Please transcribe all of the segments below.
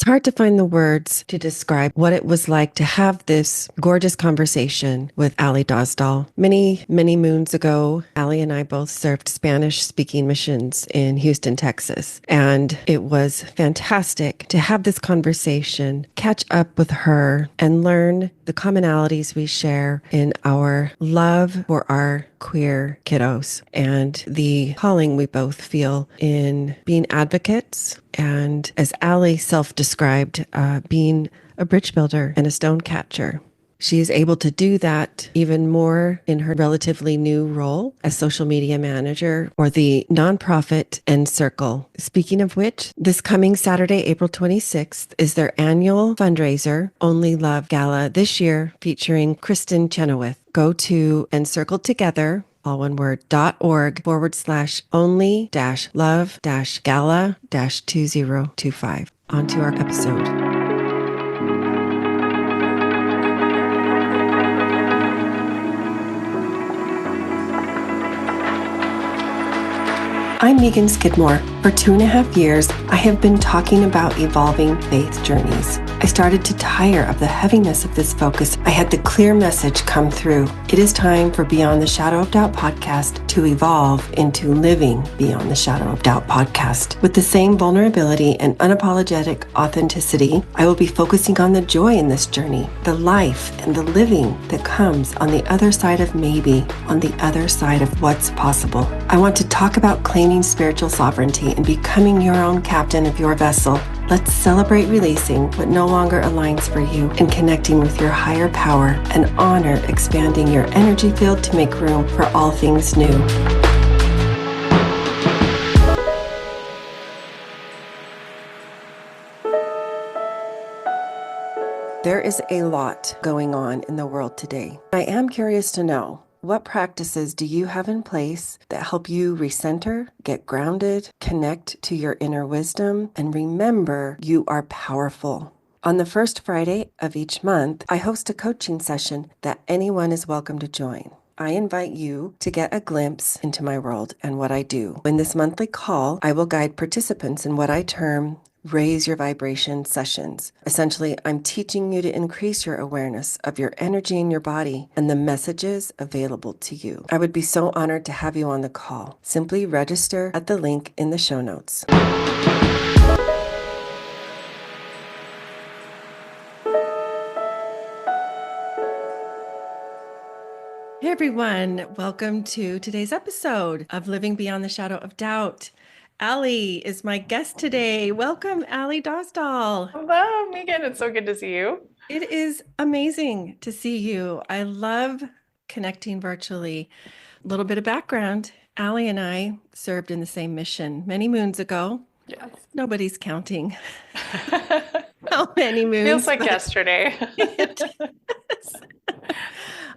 hard to find the words to describe what it was like to have this gorgeous conversation with Ali Dosdall. Many, many moons ago, Ali and I both served Spanish-speaking missions in Houston, Texas. And it was fantastic to have this conversation, catch up with her, and learn the commonalities we share in our love for our queer kiddos and the calling we both feel in being advocates and, as Ali self-described, being a bridge builder and a stone catcher. She is able to do that even more in her relatively new role as social media manager for the nonprofit End Circle. Speaking of which, this coming Saturday, April 26th, is their annual fundraiser, Only Love Gala, this year featuring Kristen Chenoweth. Go to Encircle Together, all one word, .org/only love gala 2025. On to our episode. I'm Megan Skidmore. For 2.5 years, I have been talking about evolving faith journeys. I started to tire of the heaviness of this focus. I had the clear message come through. It is time for Beyond the Shadow of Doubt podcast to evolve into Living Beyond the Shadow of Doubt podcast. With the same vulnerability and unapologetic authenticity, I will be focusing on the joy in this journey, the life and the living that comes on the other side of maybe, on the other side of what's possible. I want to talk about claiming spiritual sovereignty and becoming your own captain of your vessel. Let's celebrate releasing what no longer aligns for you and connecting with your higher power and honor expanding your energy field to make room for all things new. There is a lot going on in the world today. I am curious to know, what practices do you have in place that help you recenter, get grounded, connect to your inner wisdom, and remember you are powerful? On the first Friday of each month, I host a coaching session that anyone is welcome to join. I invite you to get a glimpse into my world and what I do. In this monthly call, I will guide participants in what I term raise your vibration sessions. Essentially, I'm teaching you to increase your awareness of your energy in your body and the messages available to you. I would be so honored to have you on the call. Simply register at the link in the show notes. Hey everyone, welcome to today's episode of Living Beyond the Shadow of Doubt. Ali is my guest today. Welcome, Ali Dosdall. Hello, Megan. It's so good to see you. It is amazing to see you. I love connecting virtually. A little bit of background. Ali and I served in the same mission many moons ago. Yes. Nobody's counting how many moons. Feels like yesterday.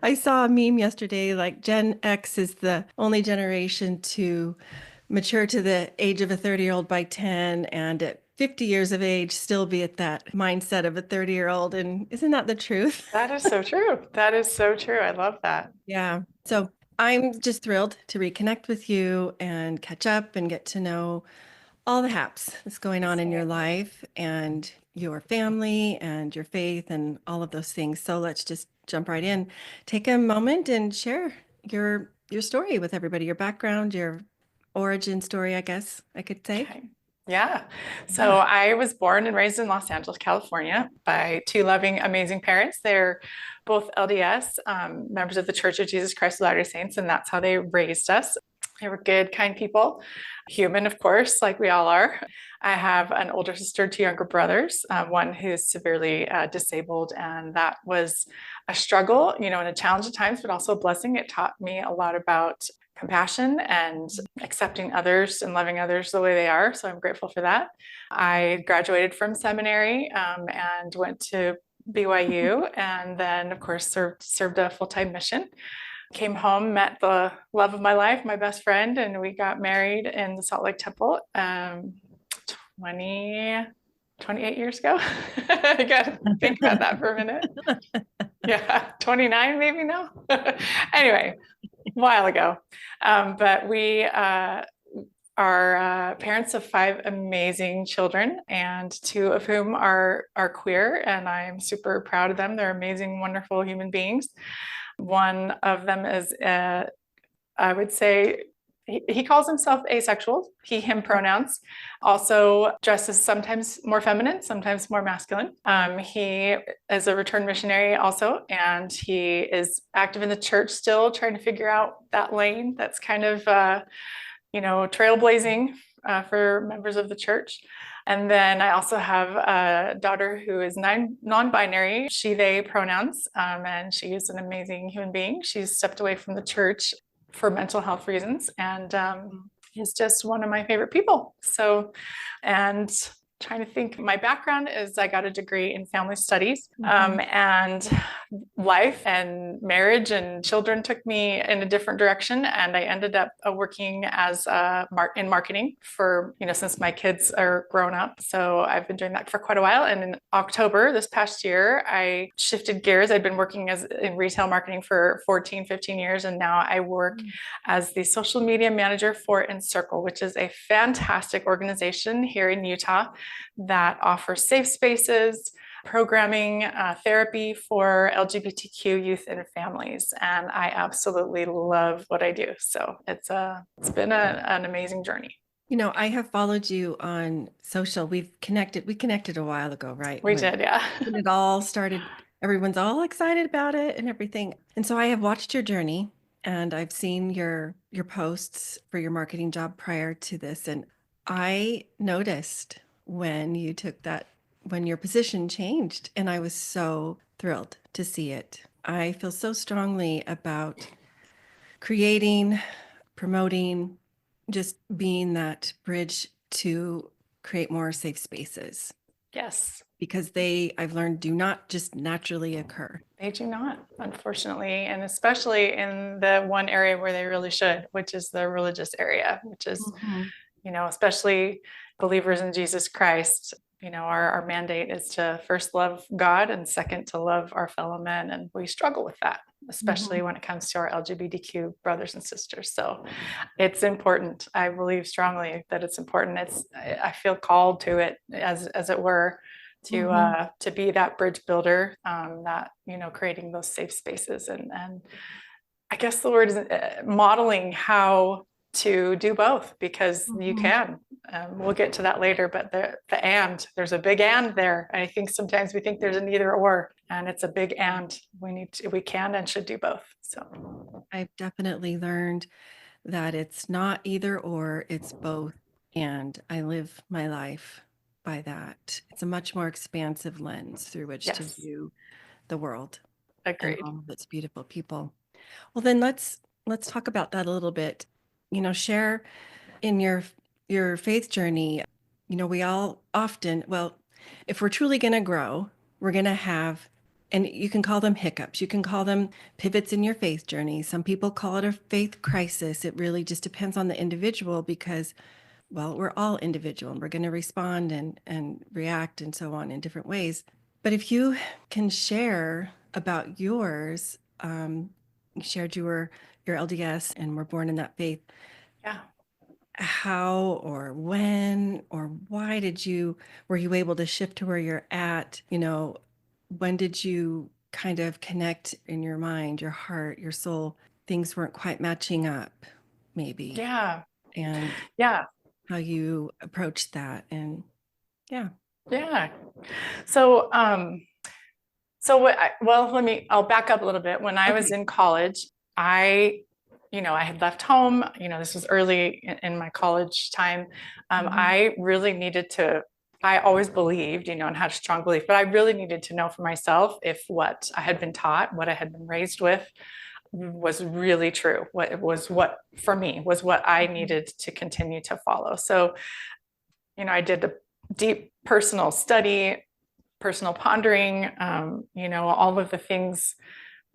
I saw a meme yesterday, like Gen X is the only generation to mature to the age of a 30-year-old by 10, and at 50 years of age, still be at that mindset of a 30-year-old. And isn't that the truth? That is so true. That is so true. I love that. Yeah. So I'm just thrilled to reconnect with you and catch up and get to know all the haps that's going on in your life and your family and your faith and all of those things. So let's just jump right in. Take a moment and share your story with everybody, your background, your origin story, I guess I could say. Okay. Yeah. So I was born and raised in Los Angeles, California by two loving, amazing parents. They're both LDS, members of the Church of Jesus Christ of Latter-day Saints, and that's how they raised us. They were good, kind people, human, of course, like we all are. I have an older sister, two younger brothers, one who's severely disabled, and that was a struggle, and a challenge at times, but also a blessing. It taught me a lot about compassion and accepting others and loving others the way they are. So I'm grateful for that. I graduated from seminary and went to BYU, and then, of course, served a full-time mission. Came home, met the love of my life, my best friend, and we got married in the Salt Lake Temple 28 years ago. I got to think about that for a minute. Yeah, 29 maybe now. Anyway, a while ago. But we are parents of five amazing children, and two of whom are queer, and I'm super proud of them. They're amazing, wonderful human beings. One of them is, I would say, he calls himself asexual, he, him pronouns, also dresses sometimes more feminine, sometimes more masculine. He is a returned missionary also, and he is active in the church still, trying to figure out that lane that's kind of, trailblazing for members of the church. And then I also have a daughter who is non-binary, she, they pronouns, and she is an amazing human being. She's stepped away from the church for mental health reasons, and is just one of my favorite people. So, and trying to think, my background is I got a degree in family studies, and life and marriage and children took me in a different direction, and I ended up working as in marketing for, since my kids are grown up. So I've been doing that for quite a while, and in October this past year I shifted gears. I'd been working in retail marketing for 14-15 years, and now I work as the social media manager for Encircle, which is a fantastic organization here in Utah that offers safe spaces, programming, therapy for LGBTQ youth and families. And I absolutely love what I do. So it's been an amazing journey. I have followed you on social. We connected a while ago, right? We did, yeah. When it all started, everyone's all excited about it and everything. And so I have watched your journey, and I've seen your posts for your marketing job prior to this. And I noticed when your position changed, and I was so thrilled to see it. I feel so strongly about creating, promoting, just being that bridge to create more safe spaces. Yes. Because I've learned, do not just naturally occur. They do not, unfortunately, and especially in the one area where they really should, which is the religious area, which is, especially believers in Jesus Christ. Our mandate is to first love God and second to love our fellow men. And we struggle with that, especially when it comes to our LGBTQ brothers and sisters. So it's important. I believe strongly that it's important. I feel called to it, as it were, to be that bridge builder, that, creating those safe spaces. And I guess the word is modeling how to do both, because you can. We'll get to that later, but there's a big and there. I think sometimes we think there's an either or, and it's a big and. We can and should do both. So I've definitely learned that it's not either or, it's both. And I live my life by that. It's a much more expansive lens through which to view the world. Agreed. And all of its beautiful people. Well, then let's talk about that a little bit. Share in your faith journey. We all often, well, if we're truly going to grow, we're going to have, and you can call them hiccups, you can call them pivots in your faith journey. Some people call it a faith crisis. It really just depends on the individual, because, well, we're all individual and we're going to respond and react and so on in different ways. But if you can share about yours, you shared you were your LDS and were born in that faith. Yeah. How or when or why were you able to shift to where you're at? When did you kind of connect in your mind, your heart, your soul? Things weren't quite matching up, maybe. Yeah. And how you approached that. And yeah. So, I'll back up a little bit. When I was in college, I had left home. This was early in my college time. I really needed to, I always believed, and had a strong belief, but I really needed to know for myself if what I had been taught, what I had been raised with, was really true. What for me was what I needed to continue to follow. So, I did a deep personal study, personal pondering, all of the things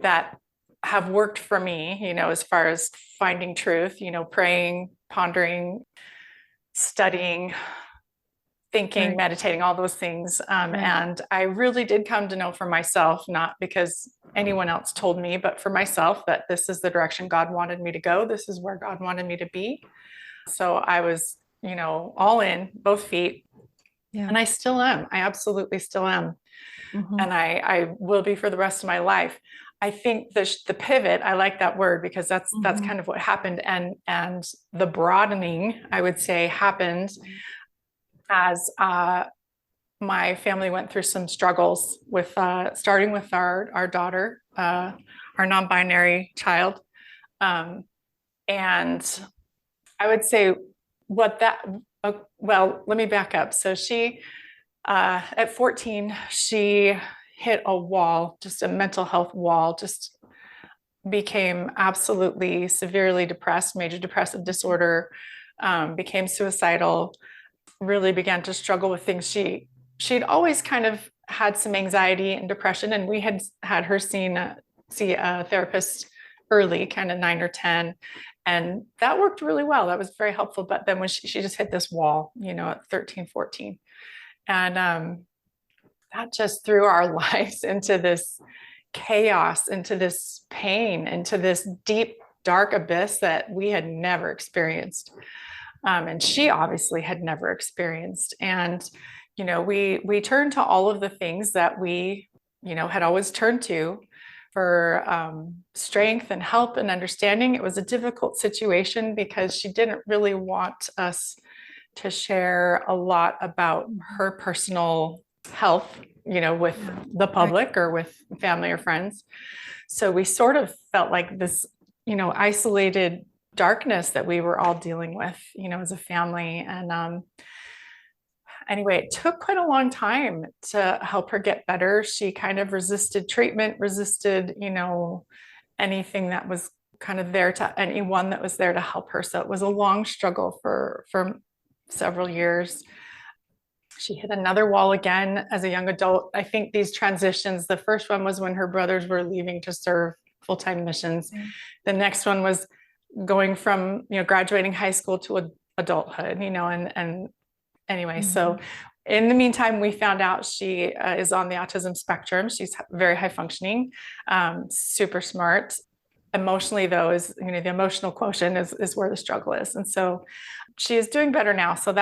that have worked for me, as far as finding truth, praying, pondering, studying, thinking, meditating, all those things. And I really did come to know for myself, not because anyone else told me, but for myself, that this is the direction God wanted me to go. This is where God wanted me to be. So I was, all in, both feet. Yeah. And I still am. I absolutely still am. Mm-hmm. And I will be for the rest of my life. I think the pivot, I like that word because that's Mm-hmm. kind of what happened. And the broadening, I would say, happened as my family went through some struggles with starting with our daughter, our non-binary child. And I would say what that, well, let me back up. So at 14, she hit a wall, just a mental health wall, just became absolutely severely depressed, major depressive disorder, became suicidal, really began to struggle with things. She'd always kind of had some anxiety and depression, and we had her see a therapist early, kind of 9 or 10, and that worked really well. That was very helpful. But then when she just hit this wall, at 13, 14, and that just threw our lives into this chaos, into this pain, into this deep, dark abyss that we had never experienced. And she obviously had never experienced. And, we turned to all of the things that we, had always turned to for strength and help and understanding. It was a difficult situation because she didn't really want us to share a lot about her personal health, with the public or with family or friends. So we sort of felt like this, isolated darkness that we were all dealing with, as a family. And anyway, it took quite a long time to help her get better. She kind of resisted treatment, resisted, anything that was kind of there to anyone that was there to help her. So it was a long struggle for several years. She hit another wall again as a young adult. I think these transitions, the first one was when her brothers were leaving to serve full-time missions. The next one was going from, graduating high school to adulthood, and anyway, so in the meantime, we found out she is on the autism spectrum. She's very high functioning, super smart. Emotionally, though, is, the emotional quotient is where the struggle is. And so she is doing better now. So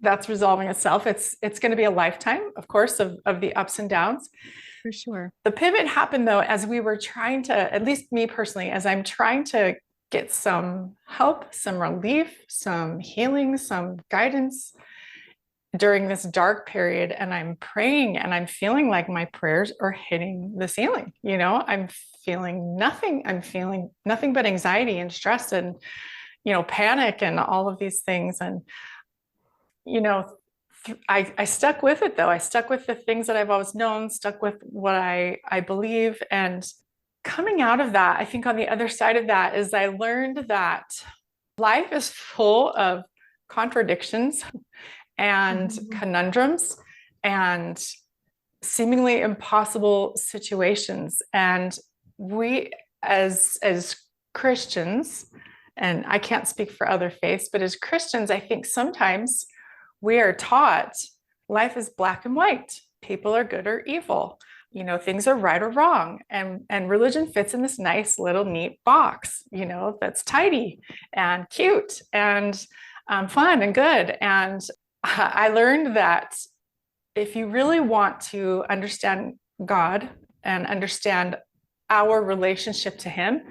that's resolving itself. It's going to be a lifetime, of course, of the ups and downs. For sure. The pivot happened, though, as we were trying to, at least me personally, as I'm trying to get some help, some relief, some healing, some guidance during this dark period. And I'm praying and I'm feeling like my prayers are hitting the ceiling. I'm feeling nothing. I'm feeling nothing but anxiety and stress and, panic and all of these things. And, I stuck with it, though. I stuck with the things that I've always known, stuck with what I believe. And coming out of that, I think on the other side of that is I learned that life is full of contradictions and conundrums and seemingly impossible situations. And we as Christians, and I can't speak for other faiths, but as Christians, I think sometimes we are taught life is black and white. People are good or evil. Things are right or wrong. And religion fits in this nice little neat box, that's tidy and cute and fun and good. And I learned that if you really want to understand God and understand our relationship to Him,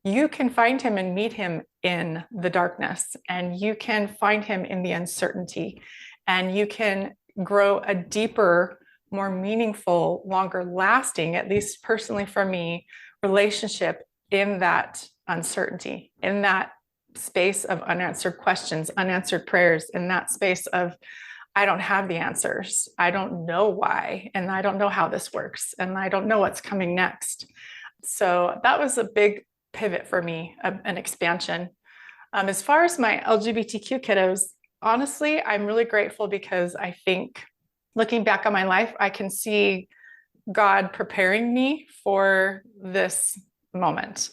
you can find Him and meet Him in the darkness, and you can find Him in the uncertainty, and you can grow a deeper, more meaningful, longer lasting, at least personally for me, relationship in that uncertainty, in that space of unanswered questions, unanswered prayers, in that space of, I don't have the answers. I don't know why, and I don't know how this works, and I don't know what's coming next. So that was a big pivot for me, an expansion. As far as my LGBTQ kiddos, honestly, I'm really grateful because I think looking back on my life, I can see God preparing me for this moment.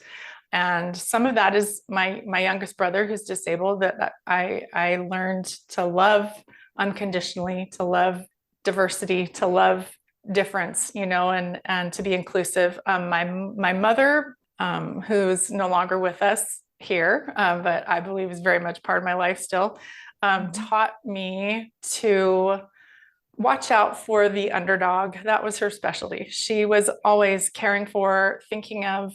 And some of that is my youngest brother who's disabled, that I learned to love unconditionally, to love diversity, to love difference, and to be inclusive. My mother, who's no longer with us, here, but I believe is very much part of my life still, Mhm. taught me to watch out for the underdog. That was her specialty. She was always caring for, thinking of,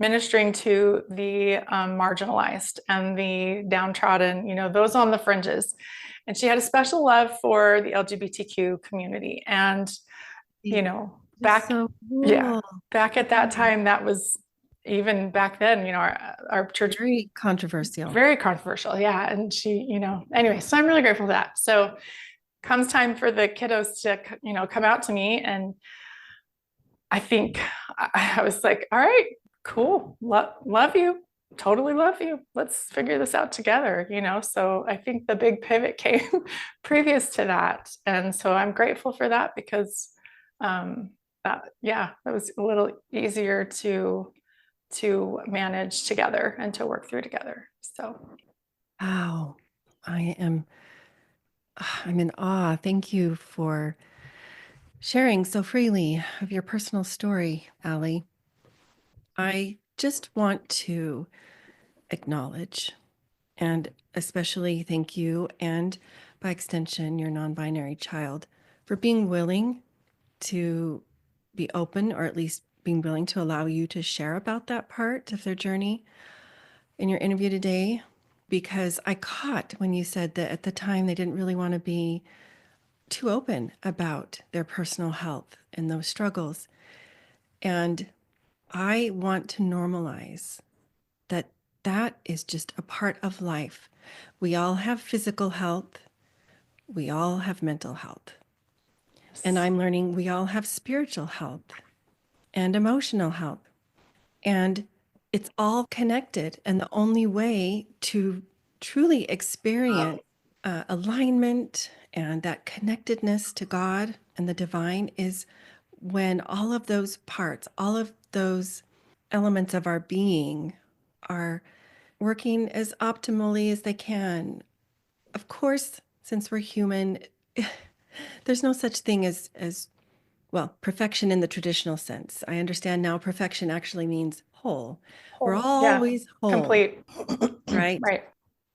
ministering to the marginalized and the downtrodden, those on the fringes. And she had a special love for the LGBTQ community. And, See, just back, so yeah, cool. back at Yeah. that time, that was even back then, our church, Very controversial. very controversial. Yeah. And she, anyway, so I'm really grateful for that. So comes time for the kiddos to, come out to me. And I think I was like, all right, cool. Love you. Totally love you. Let's figure this out together, So I think the big pivot came previous to that. And so I'm grateful for that because that was a little easier to manage together and to work through together. So Wow. I am I'm in awe. Thank you for sharing so freely of your personal story, Allie. I just want to acknowledge and especially thank you and by extension your non-binary child for being willing to be open or at least being willing to allow you to share about that part of their journey in your interview today because I caught when you said that at the time they didn't really want to be too open about their personal health and those struggles. And I want to normalize that that is just a part of life. We all have physical health, we all have mental health. And I'm learning we all have spiritual health and emotional health. And it's all connected. And the only way to truly experience alignment and that connectedness to God and the divine is when all of those parts, all of those elements of our being are working as optimally as they can. Of course, since we're human, there's no such thing as well, perfection in the traditional sense. I understand now perfection actually means whole. We're whole, yeah, always whole, complete. right? Right.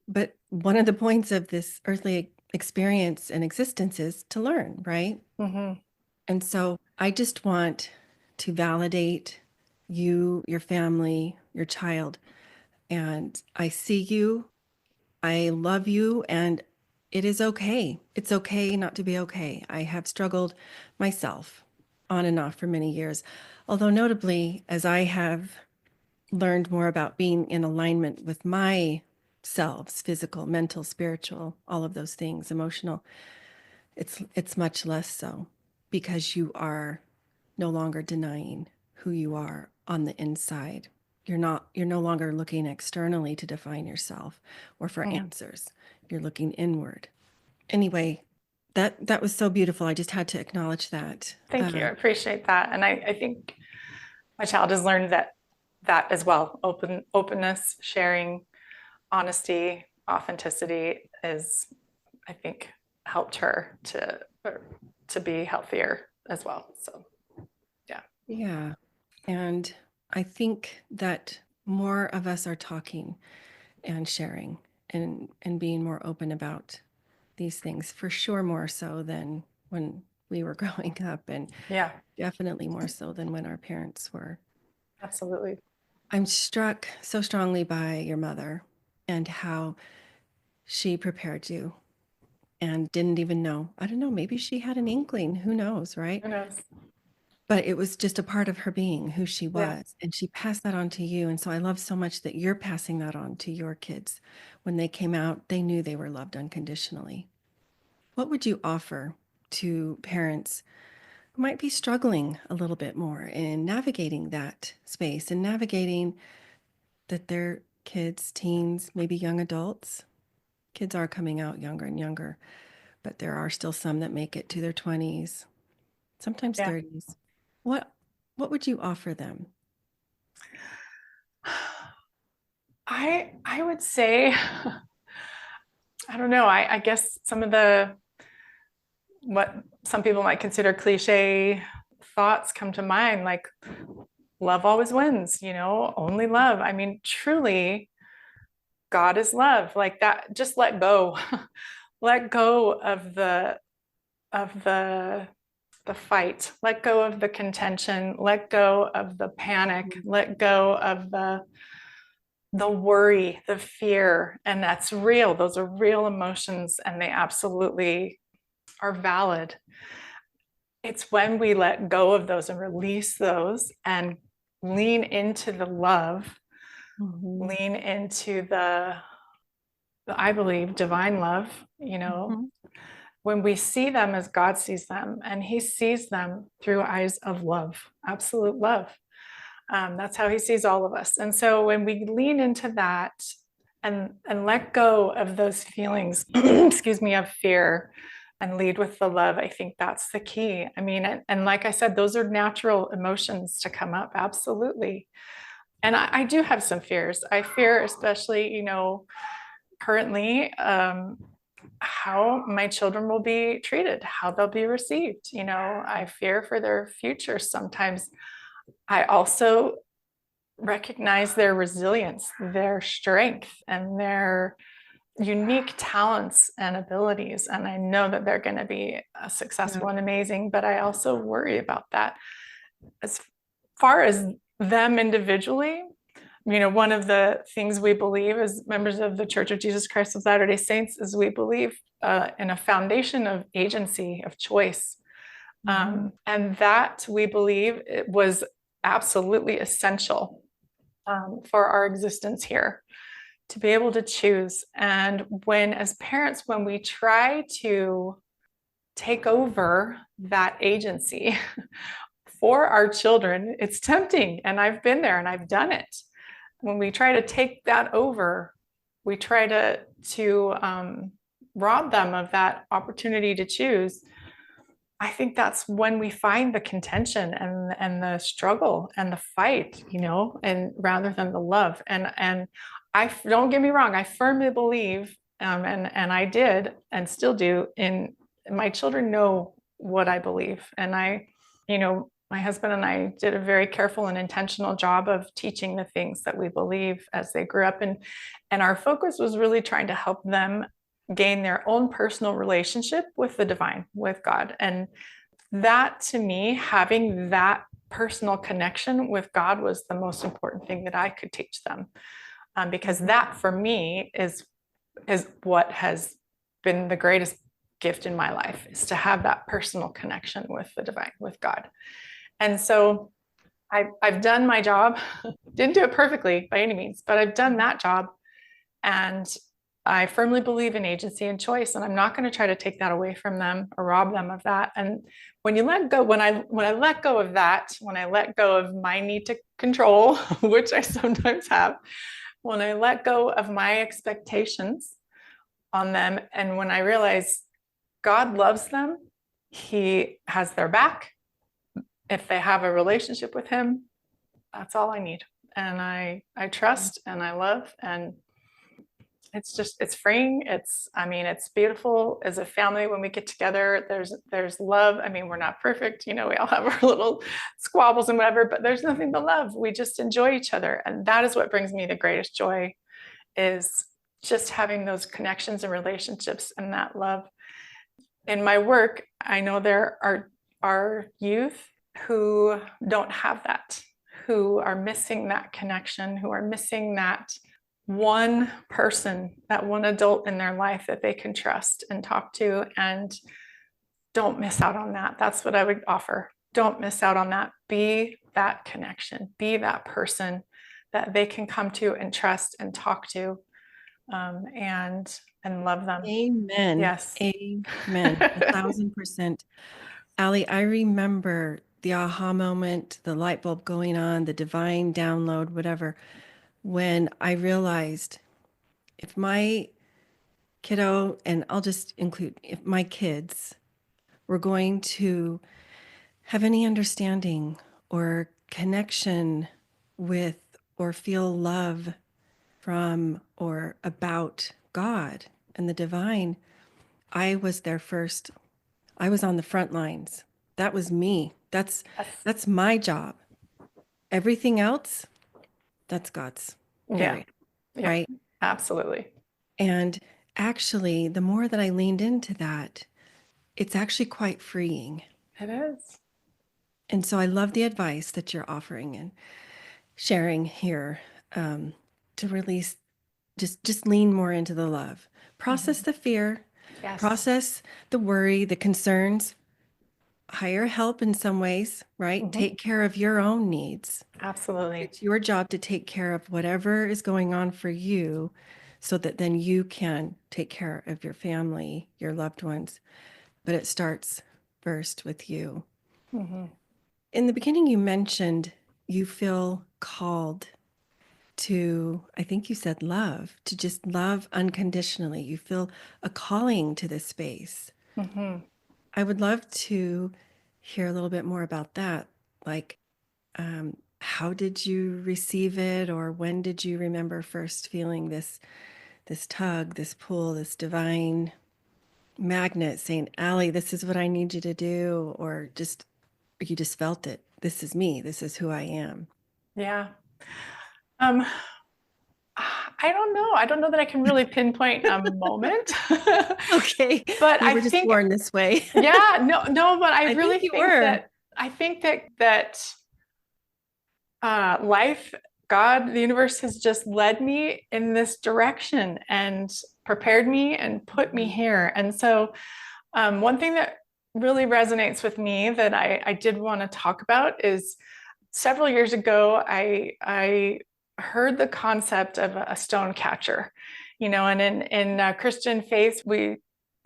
But one of the points of this earthly experience and existence is to learn, right? Mm-hmm. And so I just want to validate you, your family, your child. And I see you, I love you, and it is okay. It's okay not to be okay. I have struggled myself on and off for many years. Although, notably, as I have learned more about being in alignment with my selves, physical, mental, spiritual, all of those things, emotional, it's much less so because you are no longer denying who you are on the inside. You're no longer looking externally to define yourself or for Mm-hmm. answers. You're looking inward. Anyway, that was so beautiful. I just had to acknowledge that. Thank you. I appreciate that. And I think my child has learned that as well. Openness, sharing, honesty, authenticity is, I think, helped her to be healthier as well. So yeah. Yeah. And I think that more of us are talking and sharing and being more open about these things, for sure more so than when we were growing up, and Yeah, definitely more so than when our parents were. absolutely. I'm struck so strongly by your mother and how she prepared you and didn't even know. I don't know, maybe she had an inkling, who knows, right? Who knows? But it was just a part of her being, who she Yeah. was. And she passed that on to you. And so I love so much that you're passing that on to your kids. When they came out, they knew they were loved unconditionally. What would you offer to parents who might be struggling a little bit more in navigating that space and navigating that their kids, teens, maybe young adults? Kids are coming out younger and younger, but there are still some that make it to their 20s, sometimes Yeah. 30s. What what would you offer them? I would say, I don't know. I guess some of the what some people might consider cliche thoughts come to mind, like love always wins, only love. I mean, truly, God is love. Like that, just let go. Let go of the fight. Let go of the contention. Let go of the panic. Let go of the worry, the fear. And that's real. Those are real emotions, and they absolutely are valid. It's when we let go of those and release those and lean into the love, lean into I believe, divine love, when we see them as God sees them, and he sees them through eyes of love, absolute love. That's how he sees all of us. And so when we lean into that and let go of those feelings, excuse me, of fear, and lead with the love, I think that's the key. I mean, and like I said, those are natural emotions to come up, absolutely. And I do have some fears. I fear, especially, currently, how my children will be treated, how they'll be received. I fear for their future sometimes. I also recognize their resilience, their strength, and their unique talents and abilities. And I know that they're going to be successful and amazing, but I also worry about that. As far as them individually, one of the things we believe as members of the Church of Jesus Christ of Latter-day Saints is we believe in a foundation of agency, of choice. And that we believe it was absolutely essential for our existence here, to be able to choose. And as parents, when we try to take over that agency for our children, it's tempting. And I've been there and I've done it. When we try to take that over, we try to rob them of that opportunity to choose. I think that's when we find the contention and the struggle and the fight, and rather than the love. And I don't get me wrong, I firmly believe, and I did and still do, in my children know what I believe. And my husband and I did a very careful and intentional job of teaching the things that we believe as they grew up. And our focus was really trying to help them gain their own personal relationship with the divine, with God. And that, to me, having that personal connection with God was the most important thing that I could teach them. Because that, for me, is what has been the greatest gift in my life, is to have that personal connection with the divine, with God. And so I've done my job. Didn't do it perfectly by any means, but I've done that job. And I firmly believe in agency and choice, and I'm not going to try to take that away from them or rob them of that. And when I let go of that, when I let go of my need to control, which I sometimes have, when I let go of my expectations on them, and when I realize God loves them, he has their back. If they have a relationship with him, that's all I need. And I trust and I love, and it's freeing. It's beautiful as a family when we get together. There's love. I mean, we're not perfect, we all have our little squabbles and whatever, but there's nothing but love. We just enjoy each other. And that is what brings me the greatest joy, is just having those connections and relationships and that love. In my work, I know there are youth who don't have that, who are missing that connection, who are missing that one person, that one adult in their life that they can trust and talk to. And don't miss out on that. That's what I would offer. Don't miss out on that. Be that connection, be that person that they can come to and trust and talk to, and love them. Amen. Yes. Amen. 1,000%. Allie, I remember the aha moment, the light bulb going on, the divine download, whatever, when I realized if my kiddo, and I'll just include, if my kids were going to have any understanding or connection with or feel love from or about God and the divine, I was there first. I was on the front lines. That was me. That's my job. Everything else, that's God's. Period. Yeah. Right? Absolutely. And actually, the more that I leaned into that, it's actually quite freeing. It is. And so I love the advice that you're offering and sharing here, um, to release, just lean more into the love. Process Mhm. the fear, Yes. process the worry, the concerns, hire help in some ways, right? Mhm. Take care of your own needs. Absolutely. It's your job to take care of whatever is going on for you so that then you can take care of your family, your loved ones. But it starts first with you. Mhm. In the beginning, you mentioned you feel called to, I think you said love, to just love unconditionally. You feel a calling to this space. Mhm. I would love to hear a little bit more about that. Like, how did you receive it, or when did you remember first feeling this tug, this pull, this divine magnet saying, "Allie, this is what I need you to do," or just you just felt it. This is me. This is who I am. Yeah. Um, I don't know. I don't know that I can really pinpoint a moment. Okay, But you I were just think, born this way. yeah, no, but I I really think you think were. that life, God, the universe has just led me in this direction and prepared me and put me Mhm. here. And so, one thing that really resonates with me that I did want to talk about is several years ago, I heard the concept of a stone catcher, and in Christian faith, we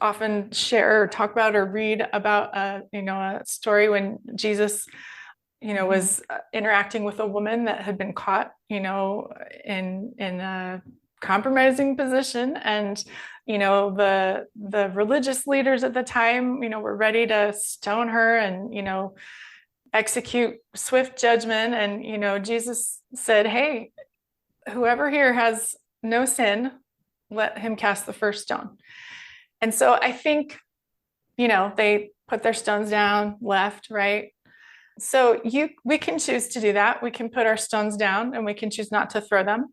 often share or talk about or read about a story when Jesus Mhm. was interacting with a woman that had been caught, in a compromising position, and the religious leaders at the time, were ready to stone her and execute swift judgment. And Jesus said, "Hey, whoever here has no sin, let him cast the first stone." And so I think they put their stones down, left, right. So we can choose to do that. We can put our stones down and we can choose not to throw them.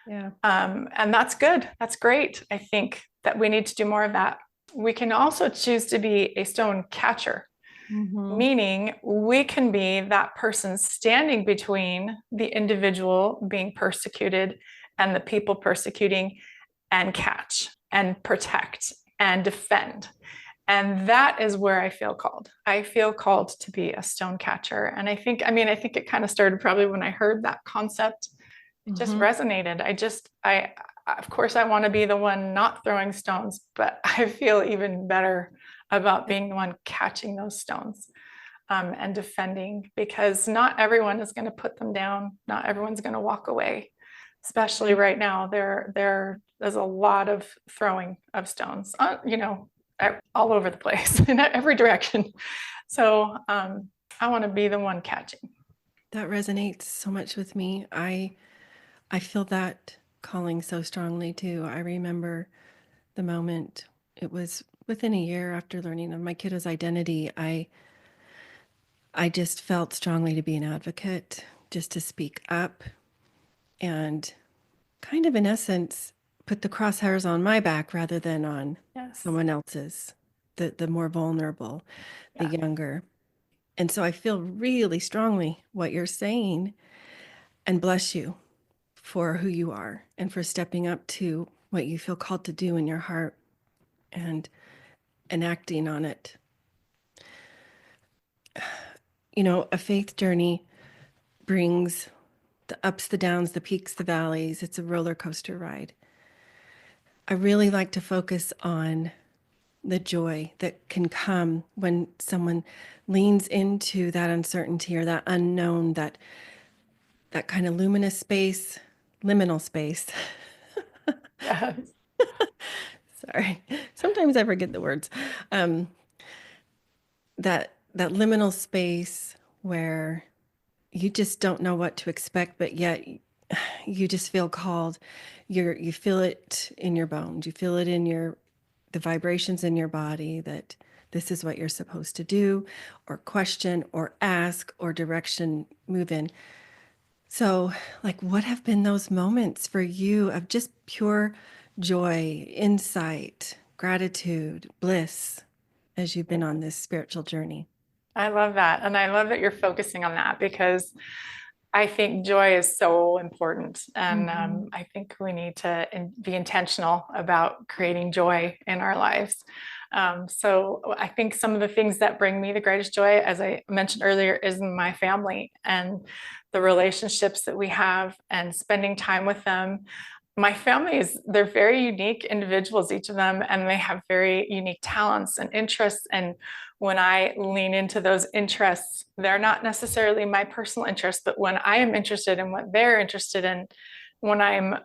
Yeah. And that's good. That's great. I think that we need to do more of that. We can also choose to be a stone catcher, Mhm. meaning we can be that person standing between the individual being persecuted and the people persecuting, and catch and protect and defend. And that is where I feel called. I feel called to be a stone catcher. And I think it kind of started probably when I heard that concept. It just Mhm. resonated. Of course, I want to be the one not throwing stones, but I feel even better about being the one catching those stones, and defending, because not everyone is going to put them down. Not everyone's going to walk away, especially Right. right now. There's a lot of throwing of stones, all over the place in every direction. So I want to be the one catching. That resonates so much with me. I feel that calling so strongly too. I remember the moment, it was within a year after learning of my kiddo's identity, I just felt strongly to be an advocate, just to speak up and kind of in essence put the crosshairs on my back rather than on Yes. someone else's, the more vulnerable, the Yeah. younger. And so I feel really strongly what you're saying, and bless you for who you are and for stepping up to what you feel called to do in your heart and acting on it. A faith journey brings the ups, the downs, the peaks, the valleys. It's a roller coaster ride. I really like to focus on the joy that can come when someone leans into that uncertainty or that unknown, that kind of luminous space, liminal space. Yes. Sorry, sometimes I forget the words. Um, that liminal space where you just don't know what to expect, but yet you just feel called. You feel it in your bones. You feel it in the vibrations in your body that this is what you're supposed to do, or question, or ask, or direction, move in. So, like, what have been those moments for you of just pure joy, insight, gratitude, bliss as you've been on this spiritual journey? I love that. And I love that you're focusing on that because I think joy is so important. And Hmm. I think we need to be intentional about creating joy in our lives. So I think some of the things that bring me the greatest joy, as I mentioned earlier, is my family and the relationships that we have and spending time with them. My family is, they're very unique individuals, each of them, and they have very unique talents and interests. And when I lean into those interests, they're not necessarily my personal interests, but when I am interested in what they're interested in, when I'm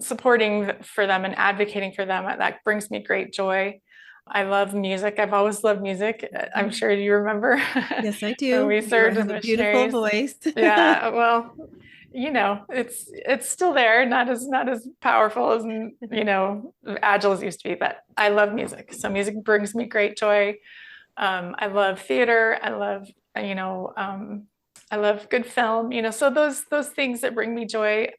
supporting for them and advocating for them, that brings me great joy. I love music. I've always loved music. I'm Mhm. sure you remember Yes, I when do. we You served as have a beautiful missionaries. voice. Yeah, well, it's still there, not as powerful as agile as it used to be, but I love music. So music brings me great joy. I love theater. You know, um, I love good film. So those things that bring me joy.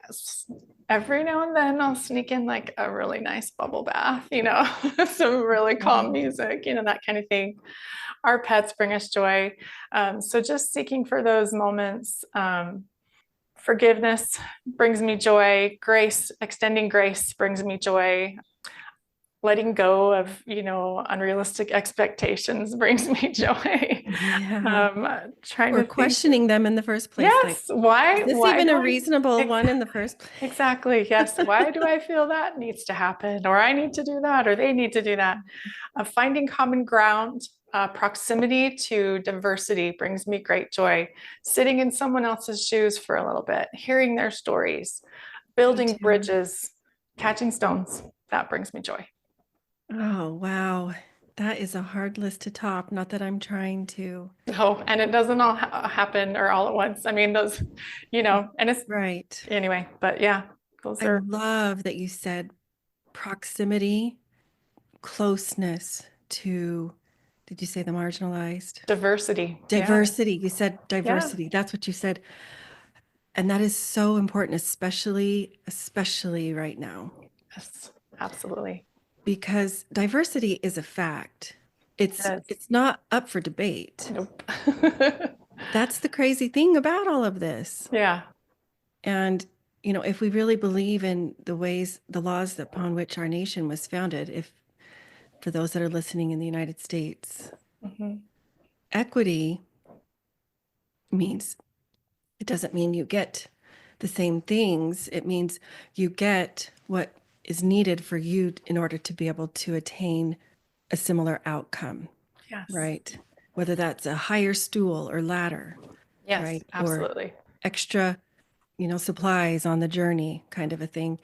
Every now and then, I'll sneak in like a really nice bubble bath. Some really calm Mhm. music. That kind of thing. Our pets bring us joy. So just seeking for those moments. Forgiveness brings me joy. Grace, extending grace brings me joy. Letting go of unrealistic expectations brings me joy. Yeah. Trying Or to think, questioning them in the first place. Like, yes, is why this why even do a I reasonable ex- one in the first place? exactly, yes, why do I feel that needs to happen, or I need to do that, or they need to do that? Finding common ground. Proximity to diversity brings me great joy. Sitting in someone else's shoes for a little bit, hearing their stories, Me building too. bridges, catching stones, that brings me joy. Oh, wow. That is a hard list to top. Not that I'm trying to. Oh, and it doesn't all happen or all at once. I mean, and it's Right. anyway, but yeah, those I are love that you said proximity, closeness to, did you say the marginalized? diversity. Yeah. Diversity. You said Yeah. diversity. That's what you said. And that is so important, especially right now, Yes, absolutely. because diversity is a fact. It It's is. it's not up for debate. Nope. That's the crazy thing about all of this. Yeah. And, if we really believe in the laws upon which our nation was founded, if for those that are listening in the United States, Mhm. equity means it doesn't mean you get the same things. It means you get what is needed for you in order to be able to attain a similar outcome, Yes. right? Whether that's a higher stool or ladder, Yes, right? Or absolutely. extra, supplies on the journey kind of a thing.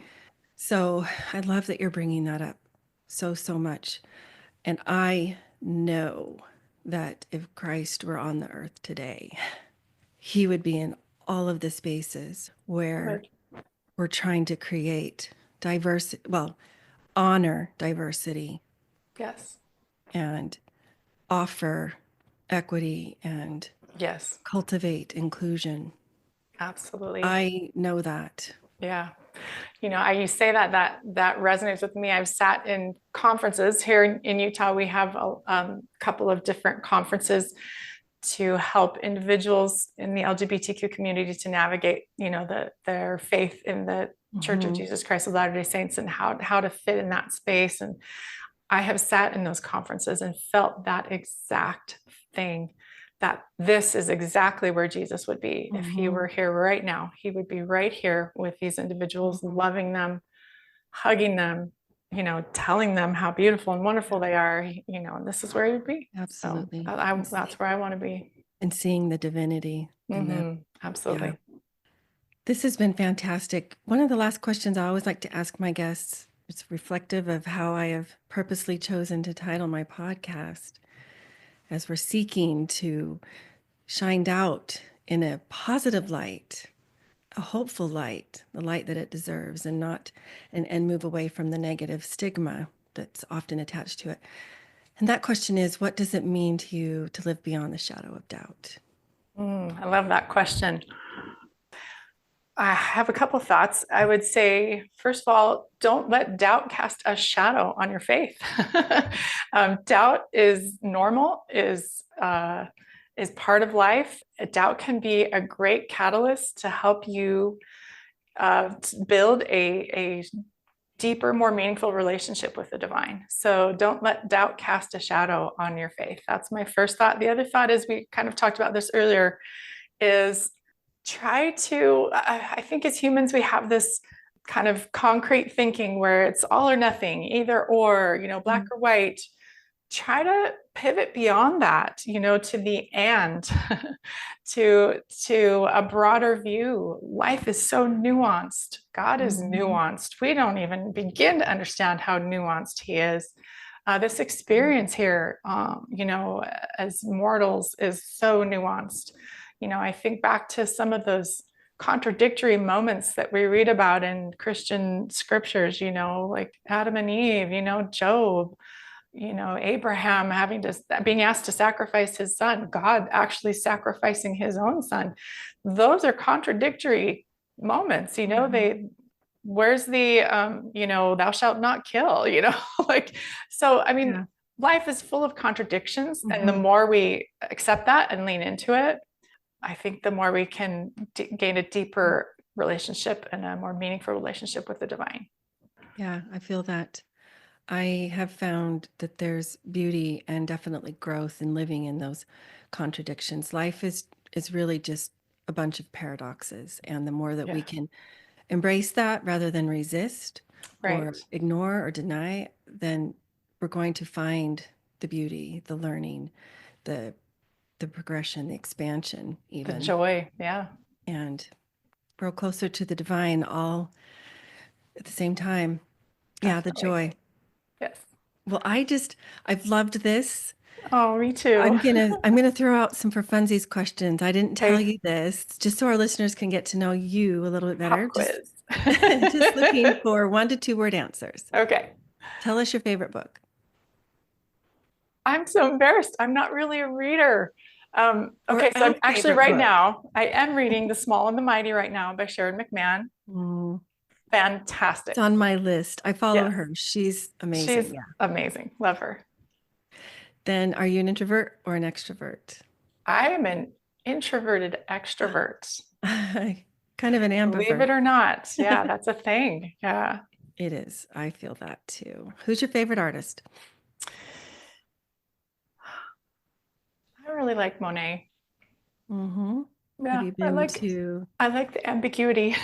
So I love that you're bringing that up so much. And I know that if Christ were on the earth today, he would be in all of the spaces where Good. we're trying to create diversity, well, honor diversity Yes. and offer equity and Yes, cultivate inclusion. absolutely. I know that. Yeah. You say that resonates with me. I've sat in conferences here in Utah. We have a couple of different conferences to help individuals in the LGBTQ community to navigate, their faith in the Church of Hmm. Jesus Christ of Latter-day Saints and how to fit in that space. And I have sat in those conferences and felt that exact thing, that this is exactly where Jesus would be. If he Hmm. were here right now, he would be right here with these individuals, Hmm. loving them, hugging them, telling them how beautiful and wonderful they are, and this is where he would be. So Absolutely. that's where I want to be. And seeing the divinity in them. Yeah. Absolutely. This has been fantastic. One of the last questions I always like to ask my guests, it's reflective of how I have purposely chosen to title my podcast as we're seeking to shine out in a positive light, a hopeful light, the light that it deserves, and not and move away from the negative stigma that's often attached to it. And that question is, what does it mean to you to live beyond the shadow of doubt? I love that question. I have a couple thoughts. I would say, first of all, don't let doubt cast a shadow on your faith. Doubt is normal, is part of life. Doubt can be a great catalyst to help you build a deeper, more meaningful relationship with the divine. So don't let doubt cast a shadow on your faith. That's my first thought. The other thought is, we kind of talked about this earlier, is try to, I think as humans, we have this kind of concrete thinking where it's all or nothing, either or, black or white. Try to pivot beyond that, to the and, to a broader view. Life is so nuanced. God is nuanced. We don't even begin to understand how nuanced He is. This experience here, as mortals, is so nuanced. I think back to some of those contradictory moments that we read about in Christian scriptures, like Adam and Eve, Job, Abraham being asked to sacrifice his son, God actually sacrificing his own son. Those are contradictory moments, where's the, thou shalt not kill, like, so, I mean, life is full of contradictions. And the more we accept that and lean into it, I think the more we can gain a deeper relationship and a more meaningful relationship with the divine. Yeah, I feel that. I have found that there's beauty and definitely growth in living in those contradictions. Life is really just a bunch of paradoxes, and the more that we can embrace that rather than resist or ignore or deny, then we're going to find the beauty, the learning, the progression, the expansion, even the joy, and grow closer to the divine all at the same time. Definitely. Yeah, the joy. Yes. Well, I've loved this. Oh, me too. I'm gonna throw out some for funsies questions. I didn't tell you this, just so our listeners can get to know you a little bit better. Pop quiz. Just looking for 1 to 2 word answers. Okay. Tell us your favorite book. I'm so embarrassed. I'm not really a reader. Okay, so I'm actually now, I am reading The Small and the Mighty right now by Sharon McMahon. Fantastic. It's on my list. I follow her. She's amazing. She's amazing. Love her. Then are you an introvert or an extrovert? I am an introverted extrovert. Kind of an ambivert. Believe it or not. Yeah, that's a thing. Yeah. It is. I feel that too. Who's your favorite artist? I really like Monet. Yeah, have you been I like the ambiguity,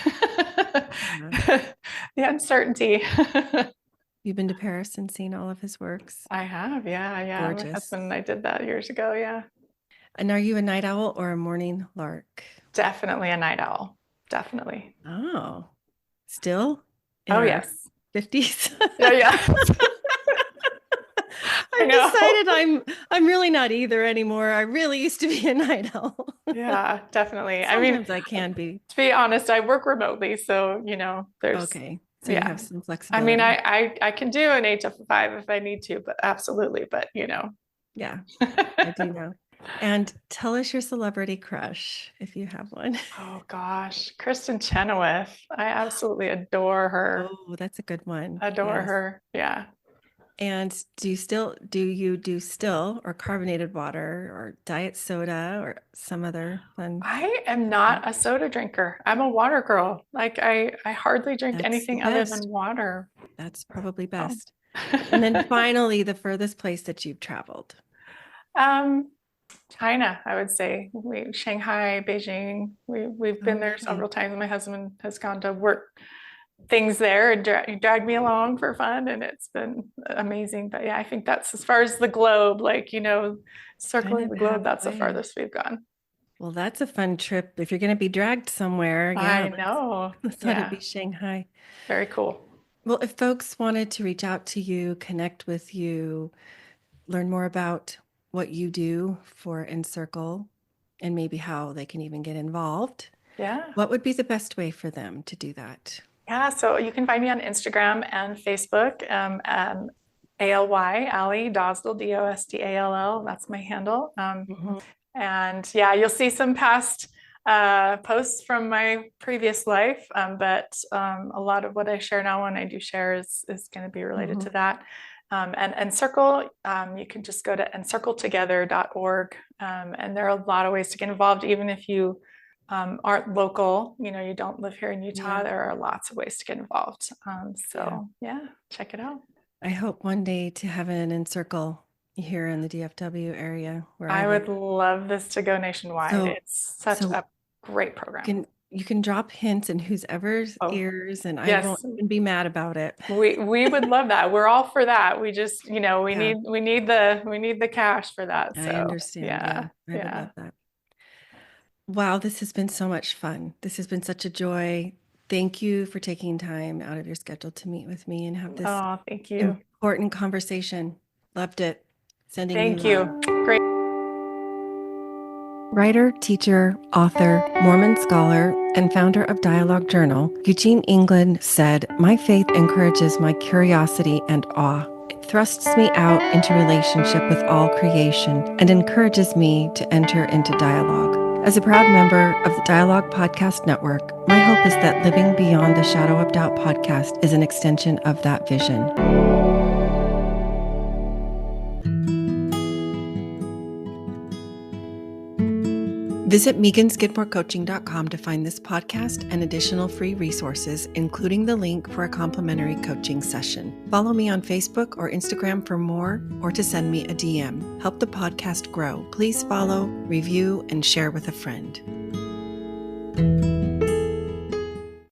the uncertainty. You've been to Paris and seen all of his works? I have, yeah. Gorgeous. My husband and I did that years ago, yeah. And are you a night owl or a morning lark? Definitely a night owl. Definitely. Oh, still? Yes. 50s? Yeah. I've decided I'm really not either anymore. I really used to be a night owl. Yeah, definitely. Sometimes I can be. To be honest, I work remotely, so there's okay. So you have some flexibility. I mean, I can do an 8 to 5 if I need to, but absolutely. But Yeah, I do know. And tell us your celebrity crush if you have one. Oh gosh, Kristen Chenoweth. I absolutely adore her. Oh, that's a good one. Adore her. Yeah. And do you do still or carbonated water or diet soda or some other fun? I am not a soda drinker. I'm a water girl. Like I hardly drink anything other than water. That's probably best. And then finally, the furthest place that you've traveled. China, I would say. Shanghai, Beijing. We've been there several times. My husband has gone to work things there and dragged me along for fun, and it's been amazing. But yeah, I think that's as far as the globe, circling the globe, that's the farthest we've gone. Well, that's a fun trip. If you're going to be dragged somewhere, I know. Let's let it be Shanghai. Very cool. Well, if folks wanted to reach out to you, connect with you, learn more about what you do for Encircle, and maybe how they can even get involved, what would be the best way for them to do that? Yeah, so you can find me on Instagram and Facebook, ALY, Ali Dosdall, Dostall. That's my handle. And yeah, you'll see some past posts from my previous life, but a lot of what I share now when I do share is going to be related to that. And Encircle, you can just go to encircletogether.org, and there are a lot of ways to get involved, even if you aren't local, you don't live here in Utah. There are lots of ways to get involved. Check it out. I hope one day to have an Encircle here in the DFW area where I would love this to go nationwide. It's such a great program. You can drop hints in whoever's ears, and I won't even be mad about it. We would love that. We're all for that. We just, we need the cash for that. So, I understand. Yeah. I would love that. Wow, this has been so much fun. This has been such a joy. Thank you for taking time out of your schedule to meet with me and have this thank you. important conversation. Loved it. Thank you. Great. Writer, teacher, author, Mormon scholar, and founder of Dialogue Journal, Eugene England said, "My faith encourages my curiosity and awe. It thrusts me out into relationship with all creation and encourages me to enter into dialogue." As a proud member of the Dialogue Podcast Network, my hope is that Living Beyond the Shadow of Doubt podcast is an extension of that vision. Visit meganskidmorecoaching.com to find this podcast and additional free resources, including the link for a complimentary coaching session. Follow me on Facebook or Instagram for more, or to send me a DM. Help the podcast grow. Please follow, review, and share with a friend.